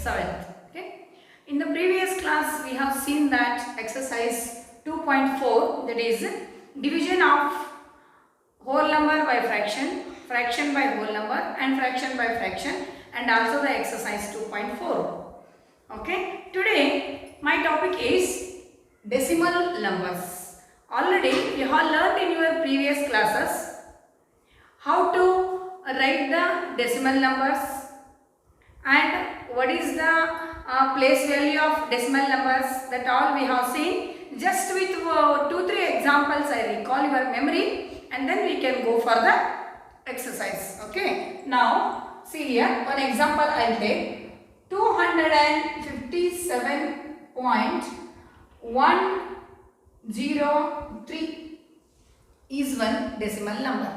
7th. Okay. In the previous class we have seen that exercise 2.4, that is division of whole number by fraction, fraction by whole number and fraction by fraction, and also the exercise 2.4. Okay. Today my topic is decimal numbers. Already you have learned in your previous classes how to write the decimal numbers and what is the place value of decimal numbers. That all we have seen. Just with 2-3 examples I recall your memory, and then we can go for the exercise. Okay. Now see here, one example I will take. 257.103 is one decimal number.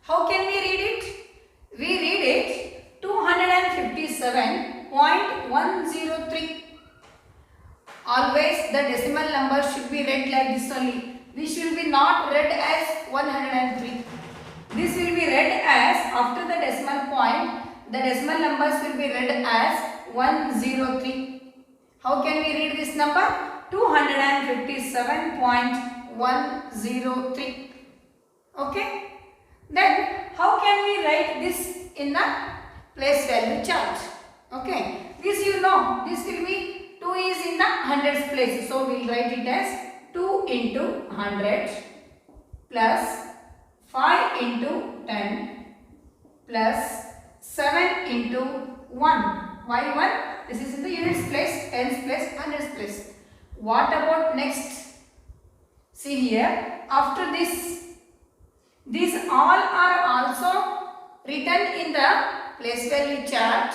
How can we read it? We read it 257.103. Always the decimal number should be read like this only. This will be not read as 103. This will be read as, after the decimal point, the decimal numbers will be read as 103. How can we read this number? 257.103. Okay. Then how can we write this in the place value chart? Okay. This you know. This will be 2 is in the hundreds place. So we will write it as 2 into 100 plus 5 into 10 plus 7 into 1. Why 1? This is in the units place, tens place, hundreds place. What about next? See here, after this, these all are also written in the place value chart.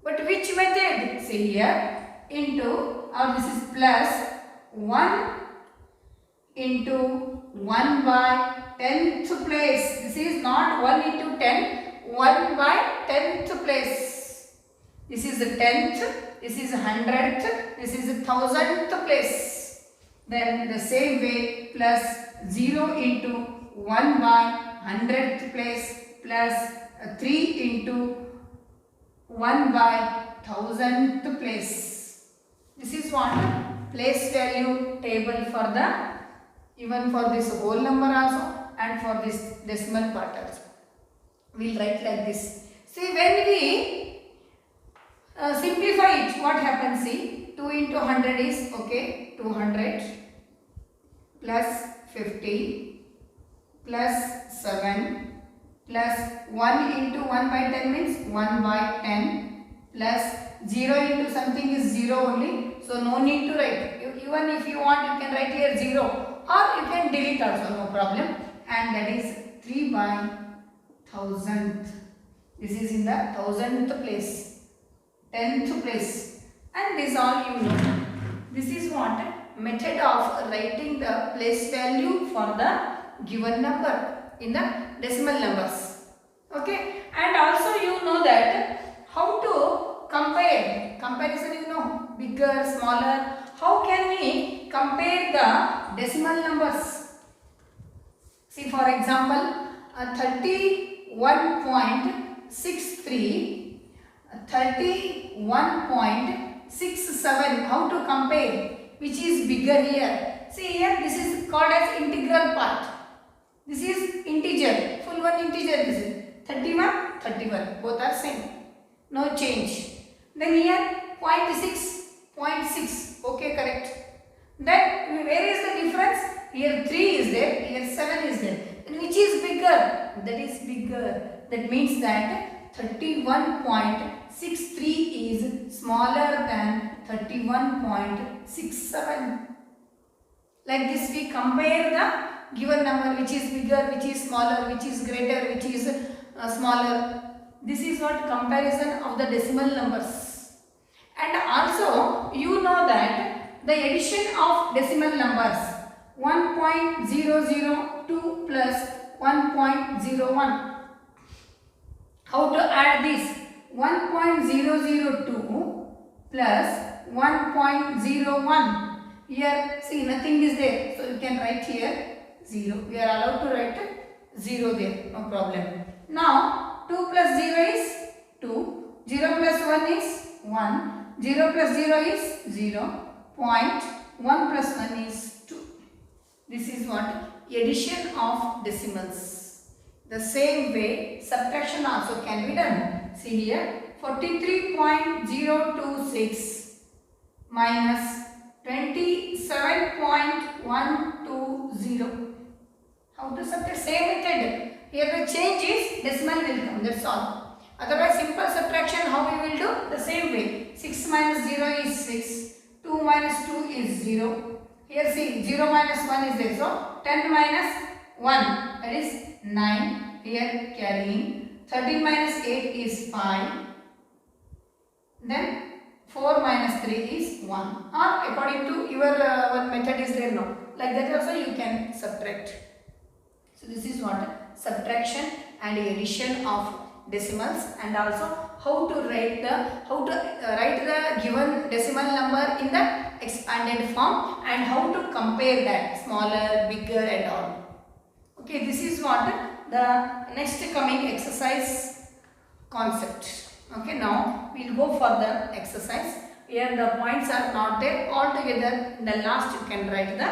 But which method? See here, into, or this is plus 1 into 1 by 10th place. This is not 1 into 10, 1 by 10th place. This is the 10th, this is 100th, this is the 1000th place. Then the same way, plus 0 into 1 by 100th place plus 3 into 1 by 1000th place. This is what place value table for the, even for this whole number also and for this decimal part also. We will write like this. See, when we simplify it, what happens? See, 2 into 100 is, okay, 200 plus 50 plus 7 plus 1 into 1 by 10 means 1 by 10 plus 0 into something is 0 only. So no need to write. Even if you want, you can write here 0 or you can delete also, no problem. And that is 3 by 1000th. This is in the 1000th place, 10th place, and this all you know. This is what method of writing the place value for the given number in the decimal numbers. Okay, and also you know that how to compare. Comparison, you know, bigger, smaller. How can we compare the decimal numbers? See, for example, 31.63, 31.67. How to compare? Which is bigger here? See here, this is called as integral part. This is integer, full one integer. This is 31, 31. Both are same. No change. Then here 0.6. Okay, correct. Then where is the difference? Here 3 is there, here 7 is there. Then which is bigger? That is bigger. That means that 31.63 is smaller than 31.67. Like this we compare the given number, which is bigger, which is smaller, which is greater, which is smaller. This is what comparison of the decimal numbers. And also you know that the addition of decimal numbers, 1.002 plus 1.01. How to add this? 1.002 plus 1.01. Here see, nothing is there, so you can write here 0. We are allowed to write 0 there, no problem. Now 2 plus 0 is 2, 0 plus 1 is 1. 0 plus 0 is 0. 0.1 plus 1 is 2. This is what? Addition of decimals. The same way subtraction also can be done. See here, 43.026 minus 27.120. How to subtract? Same method. Here the change is decimal will come. That's all. Otherwise, simple subtraction, how we will do? The same way. 6 minus 0 is 6. 2 minus 2 is 0. Here see, 0 minus 1 is there. So, 10 minus 1, that is 9. Here carrying. 13 minus 8 is 5. Then 4 minus 3 is 1. Or according to your what method is there now. Like that also you can subtract. So, this is what? Subtraction and addition of decimals, and also how to write the given decimal number in the expanded form, and how to compare that smaller, bigger and all. Okay, this is what the next coming exercise concept. Okay, now we will go for the exercise. Here the points are not there all together. In the last you can write the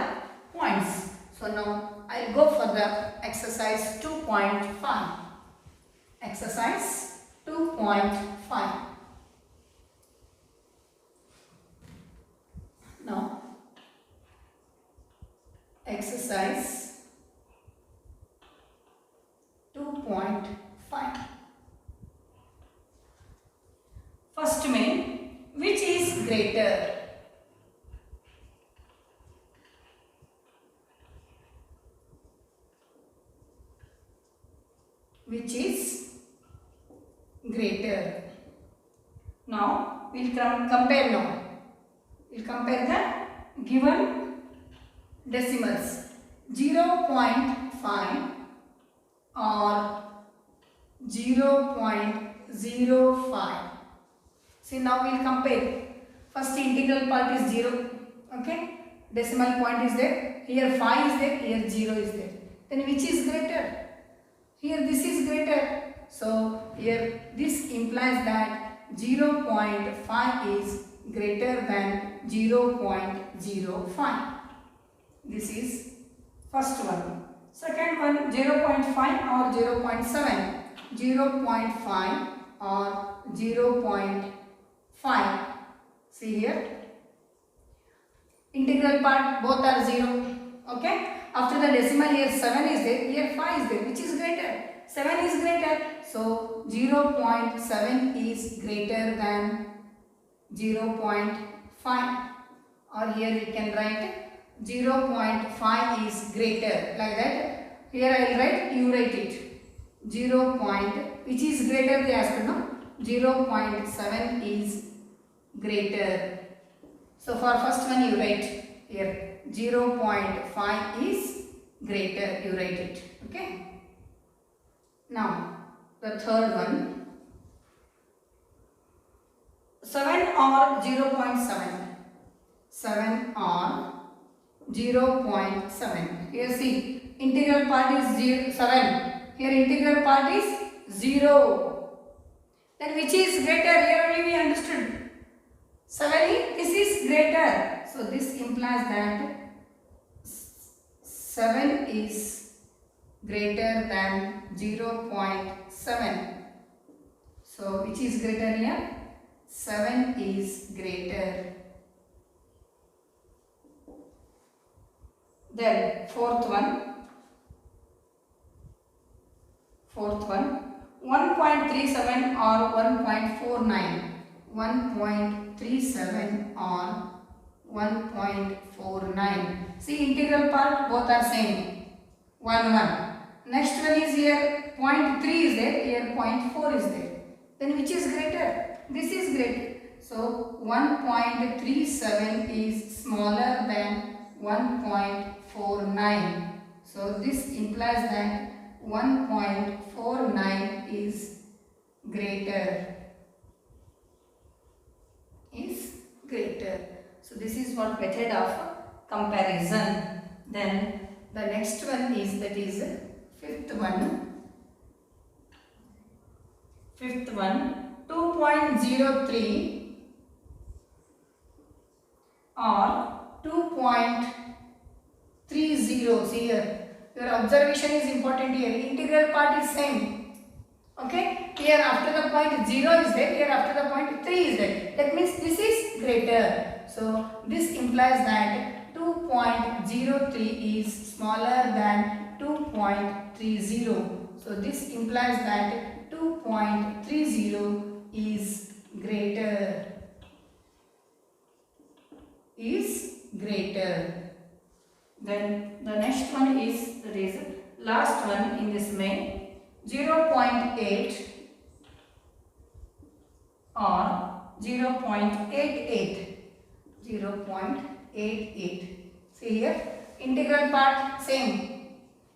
points. So now I will go for the exercise 2.5. Exercise 2.5. Now, exercise 2.5. First main, which is greater? Which is greater? Now we will compare now. We will compare the given decimals 0.5 or 0.05. See, now we will compare. First integral part is 0. Okay. Decimal point is there. Here 5 is there. Here 0 is there. Then which is greater? Here this is greater. So here this implies that 0.5 is greater than 0.05. This is first one. Second one, 0.5 or 0.7. 0.5 or 0.5. See here. Integral part both are 0. Okay. After the decimal, here 7 is there, here 5 is there. Which is greater? 7 is greater. So 0.7 is greater than 0.5. Or here we can write 0.5 is greater. Like that. Here I will write, you write it. 0. Which is greater, they asked, no? 0.7 is greater. So for first one you write here. 0.5 is greater, you write it. Okay. Now the third one, 7 or 0.7. 7 or 0.7. Here see, integral part is 7. Here integral part is 0. Then which is greater? Here only we understood. 7 is, this is greater. So this implies that 7 is greater than 0.7. So which is greater here? 7 is greater. Then fourth one, 1.37 or 1.49. 1.37 or 1.49. See, integral part both are same. 1. Next one is here 0.3 is there, here 0.4 is there. Then which is greater? This is greater. So 1.37 is smaller than 1.49. So this implies that 1.49 is greater. So this is what method of comparison. Then the next one is, that is fifth one. 2.03 or 2.30. See here, your observation is important here. Integral part is same. Okay, here after the point 0 is there, here after the point 3 is there. That means this is greater. So this implies that 2.03 is smaller than 2.30. So this implies that 2.30 is greater. Then the next one is, that is last one in this main, 0.8 or 0.88. 0.88. See here, integral part same.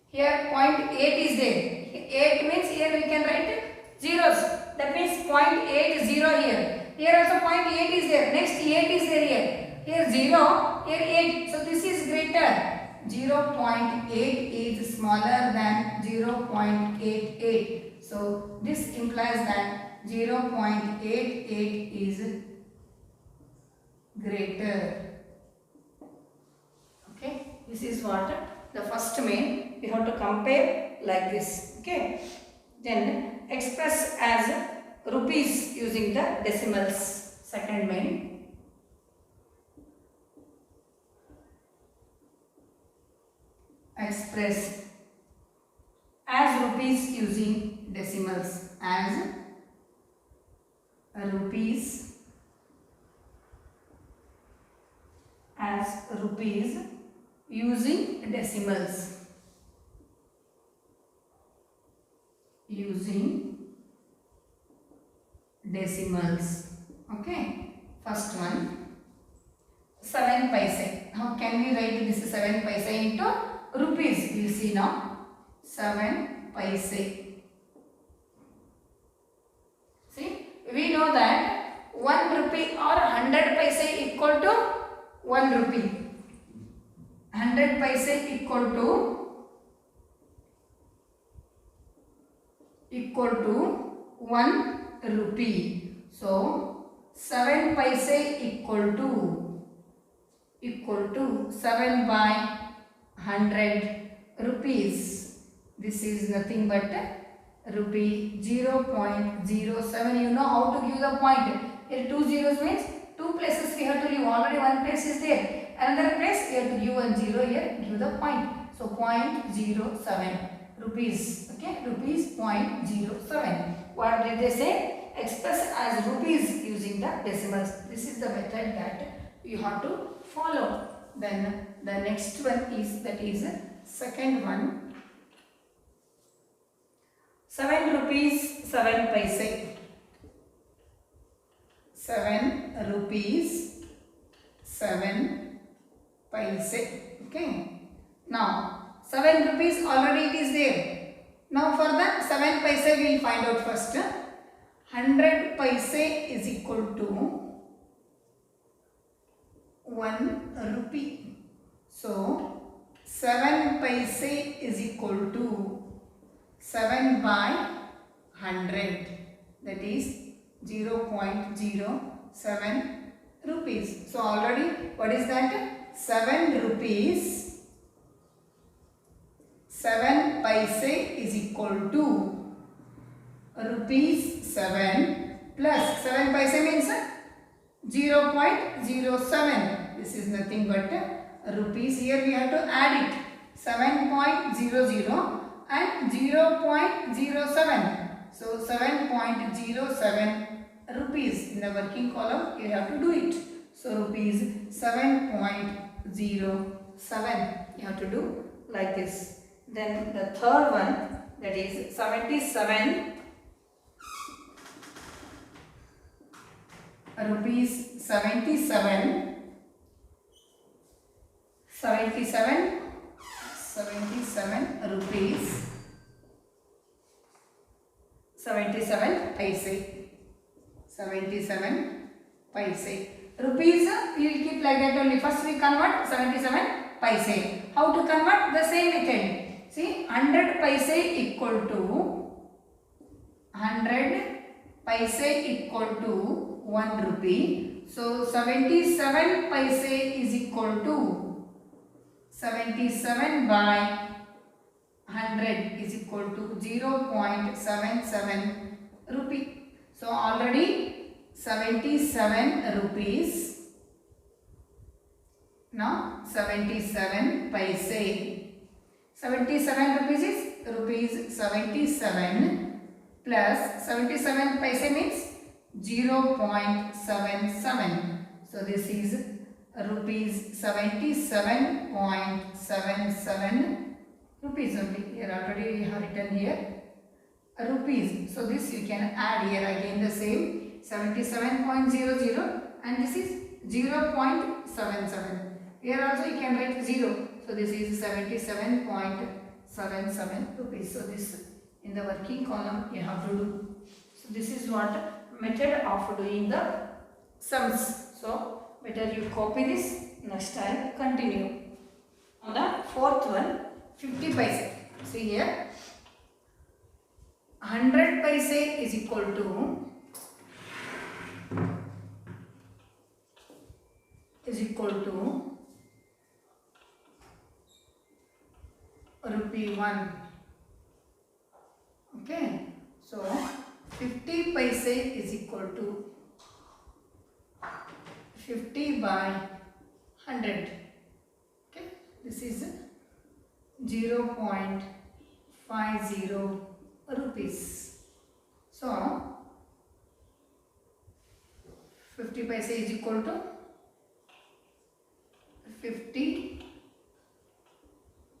Here 0.8 is there. 8 means here we can write zeros. That means 0.80 here. Here also 0.8 is there. Next 8 is there here. Here 0, here 8. So this is greater. 0.8 is smaller than 0.88. So this implies that 0.88 is greater. Okay, this is what the first main we have to compare like this. Okay, then express as rupees using the decimals. Second main, express as rupees using decimals. As rupees, as rupees using decimals. Using decimals. Okay, first one, 7 paise. How can we write this 7 paise into rupees? You see now, 7 paise. See, we know that 1 rupee or 100 paise equal to 1 rupee. 100 paise equal to 1 rupee. So 7 paise equal to 7 by 100 rupees. This is nothing but rupee 0.07. You know how to give the point. Here 2 zeros means 2 places we have to leave. Already 1 place is there. Another place we have to give 1 0 here. Give the point. So 0.07 rupees. Okay, rupees 0.07. What did they say? Express as rupees using the decimals. This is the method that you have to follow. Then the next one is, that is second one, 7 rupees 7 paise. 7 rupees 7 paise. Okay, now 7 rupees already it is there. Now for the 7 paise we will find out first. 100 paise is equal to 1 rupee. So 7 paise is equal to 7 by 100. That is 0.07 rupees. So already what is that? 7 rupees 7 paise is equal to rupees 7 plus 7 paise means 0.07. This is nothing but rupees. Here we have to add it. 7.00 and 0.07. So 7.07 rupees. In the working column you have to do it. So rupees 7.07. You have to do like this. Then the third one, that is 77 rupees 77 rupees 77 paise. 77 paise. Rupees we will keep like that only. First we convert 77 paise. How to convert? The same method. See, 100 paise equal to 100 paise equal to 1 rupee. So 77 paise is equal to 77 by 100 is equal to 0.77 rupee. So already 77 rupees. Now 77 paise. 77 rupees is rupees 77 plus 77 paise means 0.77. So this is rupees 77.77 rupees only. Here already we have written here rupees. So this you can add here again the same 77.00 and this is 0.77. Here also you can write 0. So this is 77.77 rupees. So this in the working column you have to do. So this is what method of doing the sums. So better you copy this. Next I'll continue. On the fourth one, 50 paise. See here, 100 paise is equal to rupee 1. Okay, so 50 paise is equal to 50 by 100. Okay, this is 0.50 rupees. So 50 paise is equal to 50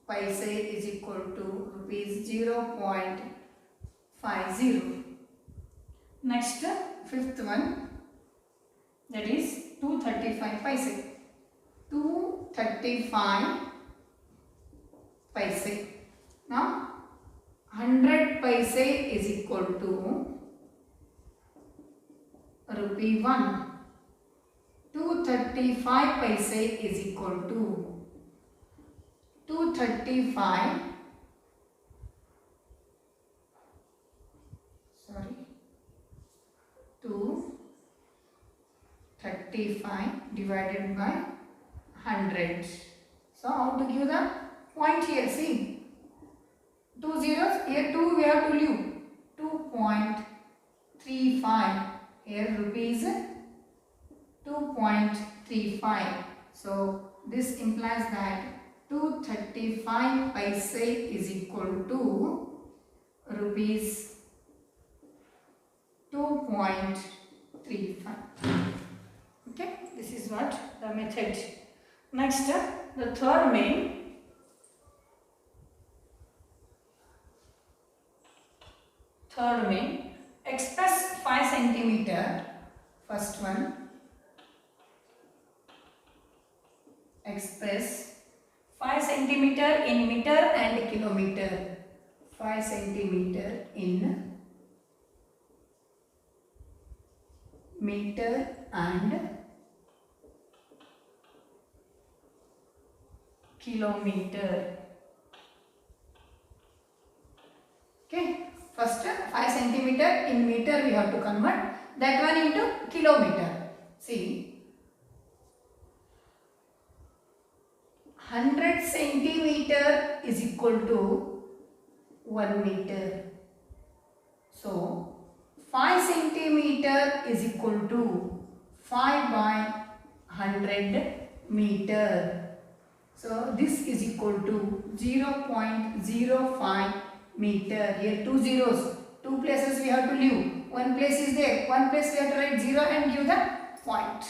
paise is equal to rupees 0.50. Next, fifth one, that is 235 paise. 235 paise. Now 100 paise is equal to rupee 1. 235 paise is equal to 235 divided by 100. So how to give the point here? See, 2 zeros, here 2 we have to leave. 2.35, here rupees 2.35. So this implies that 235 paise is equal to rupees 2.35. Okay, this is what the method. Next, the third main. Express 5 centimeter. First one, express 5 centimeter in meter and kilometer. 5 centimeter in meter and kilometer. Okay, first 5 centimeter in meter we have to convert that one into kilometer. See, 100 centimeter is equal to 1 meter. So 5 centimeter is equal to 5 by 100 meter. So this is equal to 0.05 meter. Here 2 zeros, 2 places we have to leave. One place is there, one place we have to write 0 and give the point.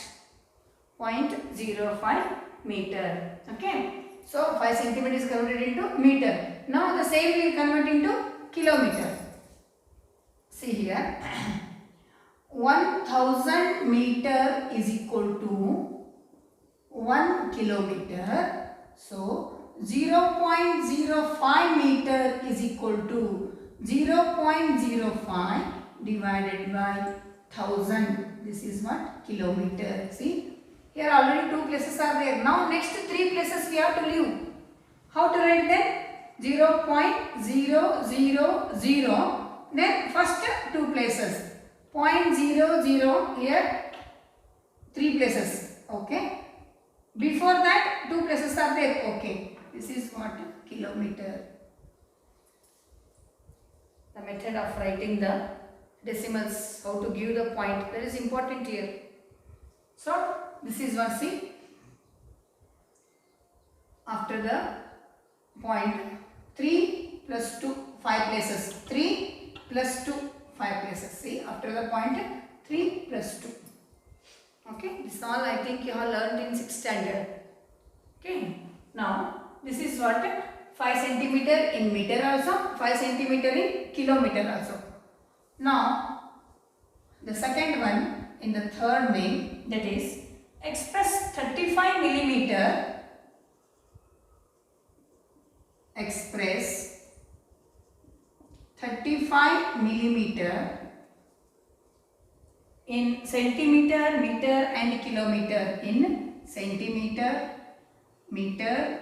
0.05 meter. Okay. So 5 centimeter is converted into meter. Now the same we will convert into kilometer. See here, 1000 meter is equal to 1 kilometer. So 0.05 meter is equal to 0.05 divided by 1000. This is what? Kilometer. See, here already 2 places are there. Now next 3 places we have to leave. How to write them? 0.000. Then first 2 places. 0.00 here 3 places. Okay. Before that 2 places are there. Okay. This is what? Kilometer. The method of writing the decimals, how to give the point, that is important here. So this is what, see, after the point 3 plus 2, 5 places, 3 plus 2, 5 places, see, after the point 3 plus 2. Okay, this all I think you have learned in 6th standard. Okay, now this is what? 5 centimeter in meter also, 5 centimeter in kilometer also. Now the second one in the third name, that is express 35 millimeter, express 35 millimeter in centimeter, meter and kilometer, in centimeter, meter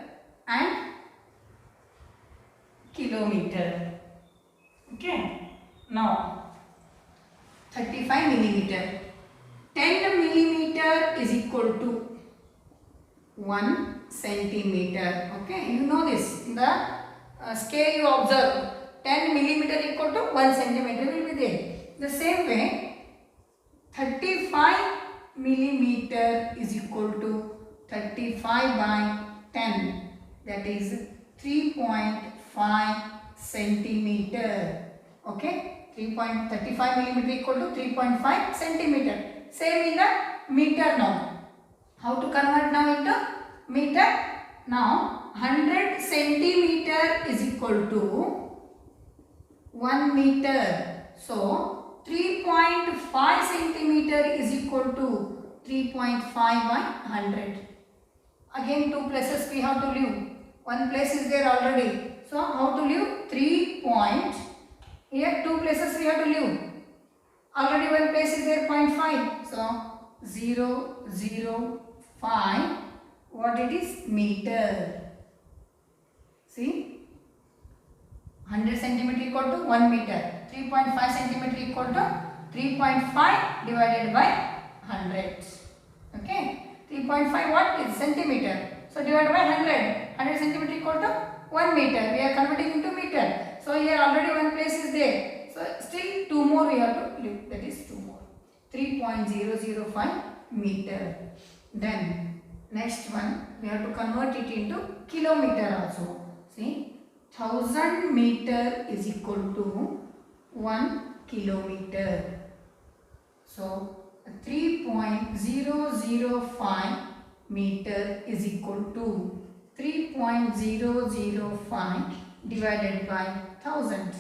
and kilometer. Okay, now 35 millimeter, 10 millimeter is equal to 1 centimeter. Okay, you know this, in the scale you observe 10 millimeter equal to 1 centimeter will be there. The same way 35 millimeter is equal to 35 by 10, that is 3.5 centimeter. Okay, 3.35 millimeter equal to 3.5 centimeter. Same in the meter now. How to convert now into meter? Now 100 centimeter is equal to 1 meter. So 3.5 centimeter is equal to 3.5 by 100. Again 2 places we have to leave. 1 place is there already. So how to leave? 3 point. Here 2 places we have to leave. Already 1 place is there, 0.5. So 0, 0, 5. What it is? Meter. See? 100 centimeter equal to 1 meter. 3.5 centimeter equal to 3.5 divided by 100. Okay. 3.5 what is centimeter. So divided by 100. 100 centimeter equal to 1 meter. We are converting into meter. So here already 1 place is there. So still 2 more we have to leave. That is 2 more. 3.005 meter. Then next one we have to convert it into kilometer also. See, 1000 meter is equal to 1 kilometer. So 3.005 meter is equal to 3.005 divided by 1000.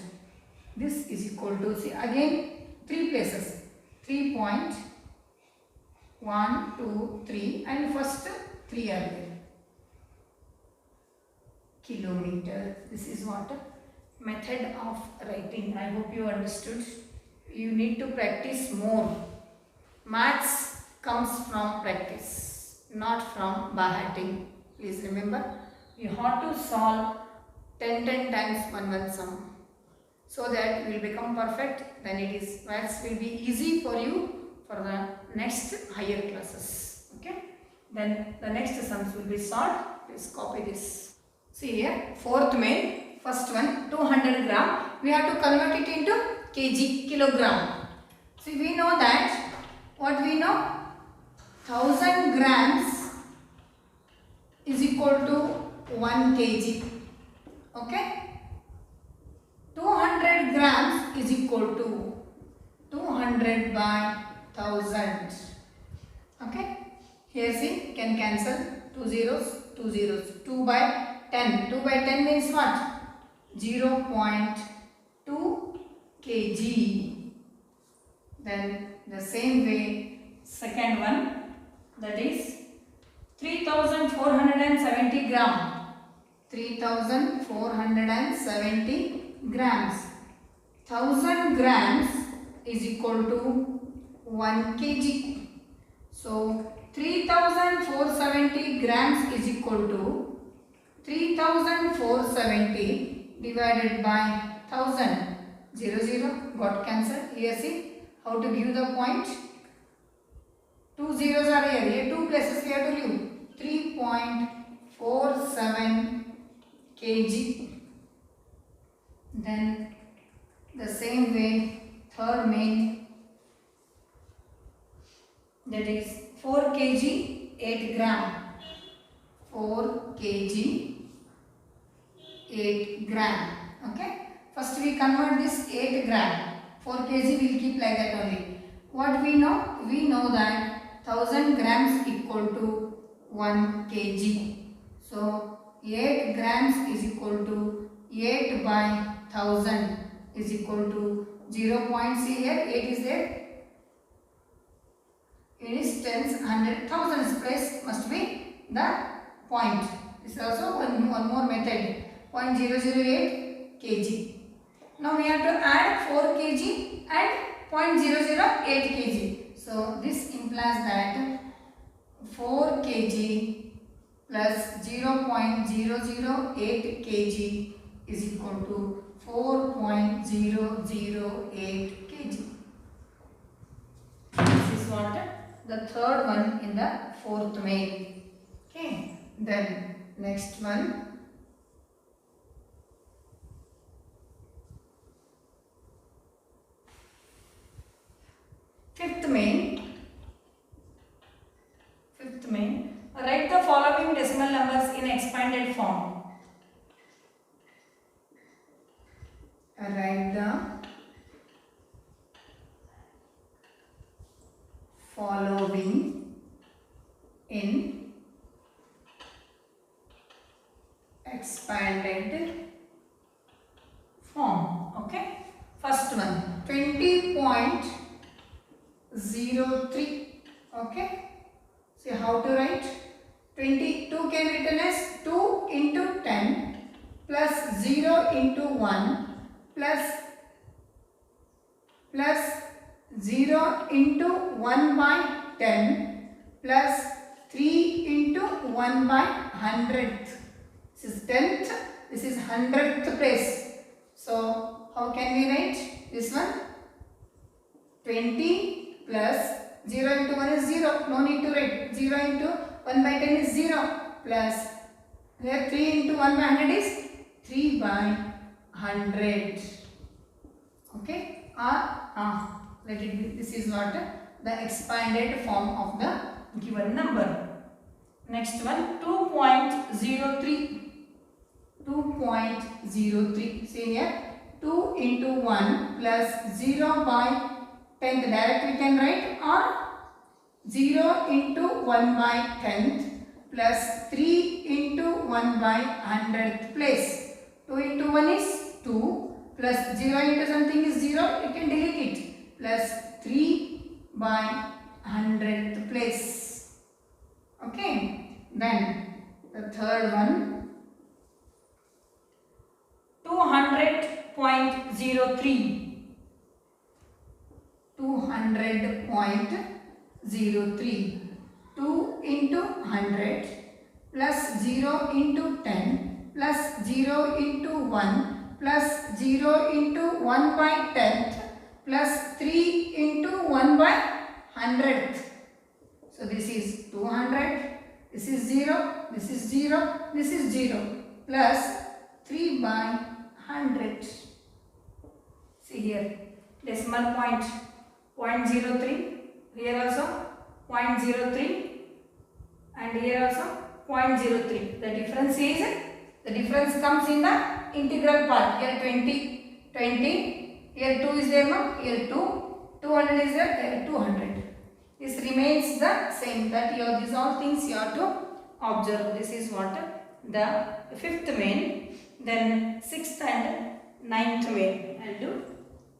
This is equal to, see, again 3 places, 3.1, 2, 3 and first 3 are there. Kilometer. This is what? Method of writing. I hope you understood. You need to practice more. Maths comes from practice, not from by hearting. Please remember, you have to solve 10 times 1 sum, so that you will become perfect. Then it is, maths will be easy for you for the next higher classes. Okay. Then the next sums will be solved. Please copy this. See here, fourth main, first one, 200 gram. We have to convert it into kg, kilogram. See, we know that, what we know? 1000 grams is equal to 1 kg. Okay? 200 grams is equal to 200 by 1000. Okay? Here see, can cancel 2 zeros, 2 zeros. 2 by 10. 2 by 10 means what? 0.2 kg. Then the same way, second one, that is 3470 gram. 3470 grams. 1000 grams is equal to 1 kg. So 3470 grams is equal to 3470 divided by 1000. 0, 0 got cancelled. Here see how to give the point. 2 zeros are here. Here 2 places we have to leave. 3.47 kg. Then the same way third main, that is 4 kg 8 gram. 4 kg 8 gram. Okay. First we convert this 8 gram. 4 kg we will keep like that only. What we know? We know that 1000 grams equal to 1 kg. So 8 grams is equal to 8 by 1000 is equal to 0. See here, 8 is there. It is tens, 100, thousands place must be the point. This is also one more method. 0.008 kg. Now we have to add 4 kg and 0.008 kg. So this implies that 4 kg plus 0.008 kg is equal to 4.008 kg. This is what the third one in the fourth main. Okay. Then next one. Fifth main. Write the following decimal numbers in expanded form. Write the following in expanded form. Okay. First one 20.03. Okay. See how to write. 22 can be written as 2 into 10 plus 0 into 1 plus 0 into 1 by 10 plus 3 into 1 by 100th. This is 10th, this is 100th place. So how can we write this one? 20 plus 0 into 1 is 0, no need to write. 0 into 1 by 10 is 0 plus here 3 into 1 by 100 is 3 by 100. Okay, let it be. This is what the expanded form of the given number. Next one 2.03. 2.03. See here 2 into 1 plus 0 by 10th. Direct we can write, or 0 into 1 by 10th plus 3 into 1 by 100th place. 2 into 1 is 2 plus 0 into something is 0. You can delete it. Plus 3 by 100th place. Okay. Then the third one 200.03. 200.03. 2 into 100 plus 0 into 10 plus 0 into 1 plus 0 into 1 by 10th plus 3 into 1 by 100th. So this is 200, this is 0, this is 0, this is 0 plus 3 by 100. See here, decimal point 0.03, here also 0.03 and here also 0.03. The difference comes in the integral part. Here 20, here 2 is there now, here 2, 200 is there, here 200. This remains the same. That these all things you have to observe. This is what the fifth main. Then sixth and ninth main I'll do.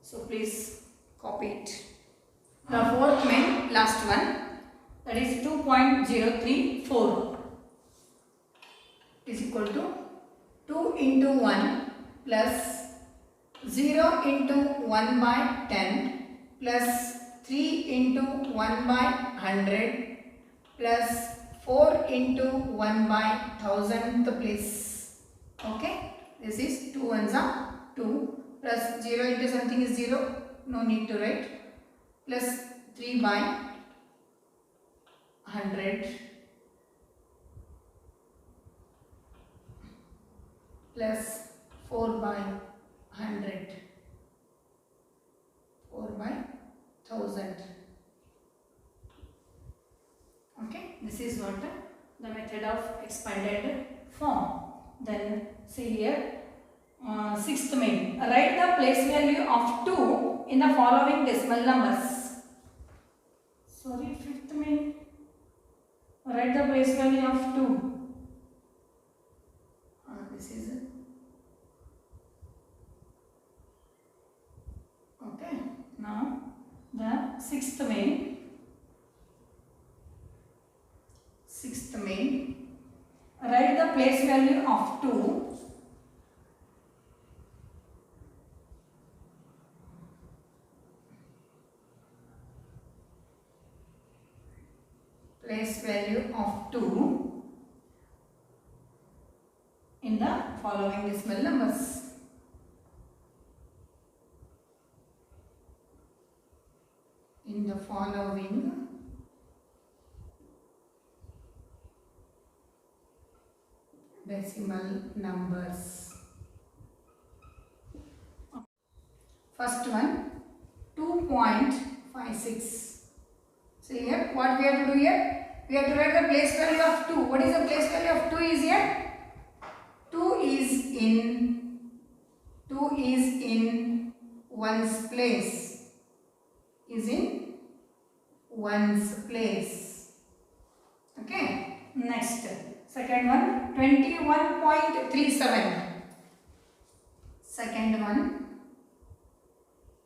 So please copy it. The fourth main, last one, that is 2.034 is equal to 2 into 1 plus 0 into 1 by 10 plus 3 into 1 by 100 plus 4 into 1 by 1000th place. Okay, this is 2 ones are 2 plus 0 into something is 0, no need to write, plus 3 by 100 plus 4 by 100, 4 by 1000. Okay, this is what the method of expanded form. Then see here, sixth main. Write the place value of 2 in the following decimal numbers. Sorry, fifth main. Write the place value of 2. This is it. Okay. Now the sixth main. Sixth main. Write the place value of 2 place value of 2 in the following decimal numbers. In the following decimal numbers. First one, 2.56. See here, what we have to do here? We have to write the place value of 2. What is the place value of 2 is here? 2 is in ones place. Is in ones place. Okay. Next, second one, 21.37. Second one,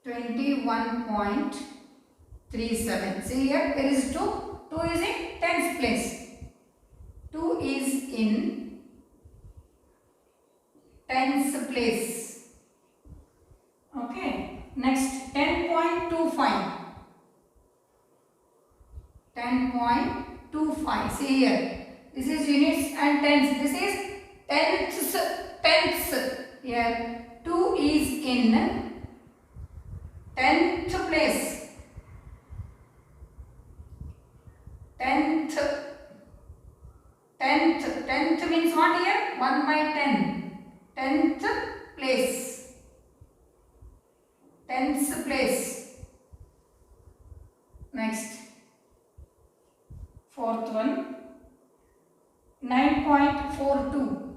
21.37. See here, there is 2. 2 is in tens place. 2 is in tens place. Okay. Next, 10.25. 10.25. See here. This is units and tens. This is tenths. Tenths. Here, 2 is in tenth place. Tenth means what here? 1 by 10. Tenth place. Tenth place. Next, fourth one, 9.42.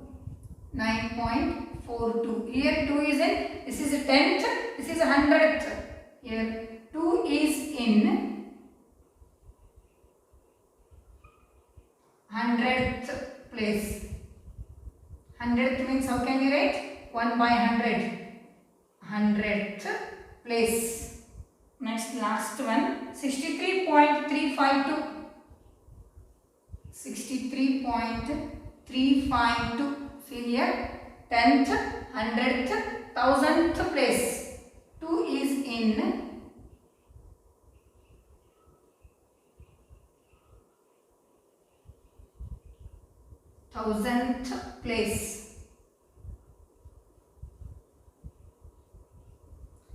9.42. Here 2 is in, this is a tenth, this is a hundredth. Here 2 is in hundredth place. Hundredth means how can we write? 1 by 100. Hundredth place. Next, last one, 63.352. 63.352. See here, tenth, hundredth, thousandth place. 2 is in thousandth place.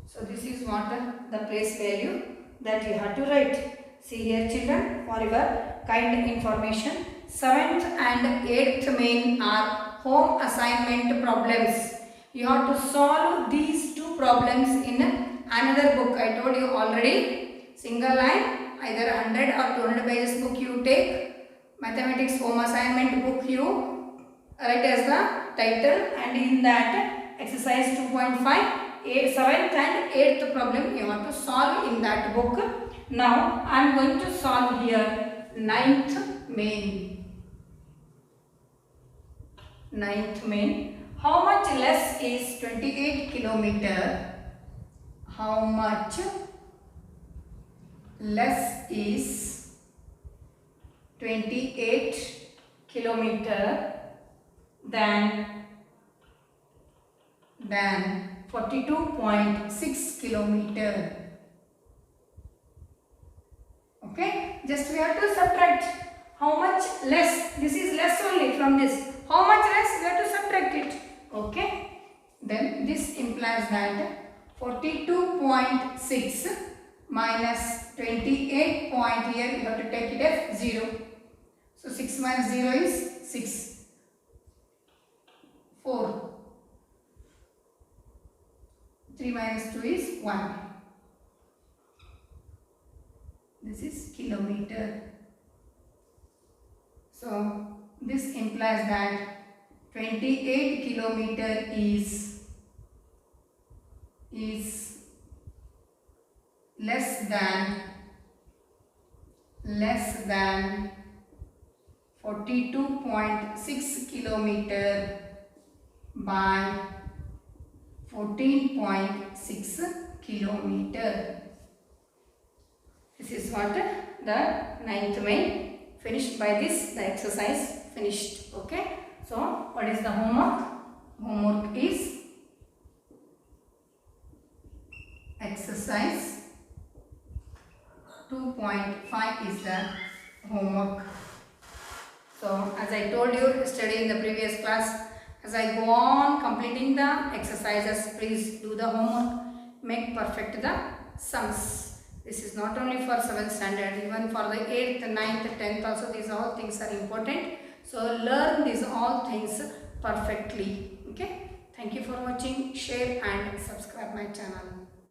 So this is what the place value that you have to write. See here children, for your kind information, 7th and 8th main are home assignment problems. You have to solve these two problems in another book. I told you already, single line, either 100 or 200 pages book you take. Mathematics home assignment book you write as the title, and in that exercise 2.5, 7th and 8th problem you have to solve in that book. Now I am going to solve here 9th main. 9th main. How much less is 28 kilometer? How much less is 28 kilometer than 42.6 kilometer? Okay, just we have to subtract. How much less? This is less only from this. How much less? We have to subtract it. Okay, then this implies that 42.6 minus 28 point here you have to take it as 0. So 6 minus 0 is 6. 4. 3 minus 2 is 1. This is kilometer. So this implies that 28 kilometer is less than 42.6 kilometer by 14.6 kilometer. This is what the 9th main finished. By this the exercise finished. Okay, so what is the homework? Homework is exercise 2.5 is the homework. So as I told you yesterday in the previous class, as I go on completing the exercises, please do the homework, make perfect the sums. This is not only for 7th standard, even for the 8th, 9th, 10th also these all things are important. So learn these all things perfectly. Okay. Thank you for watching. Share and subscribe my channel.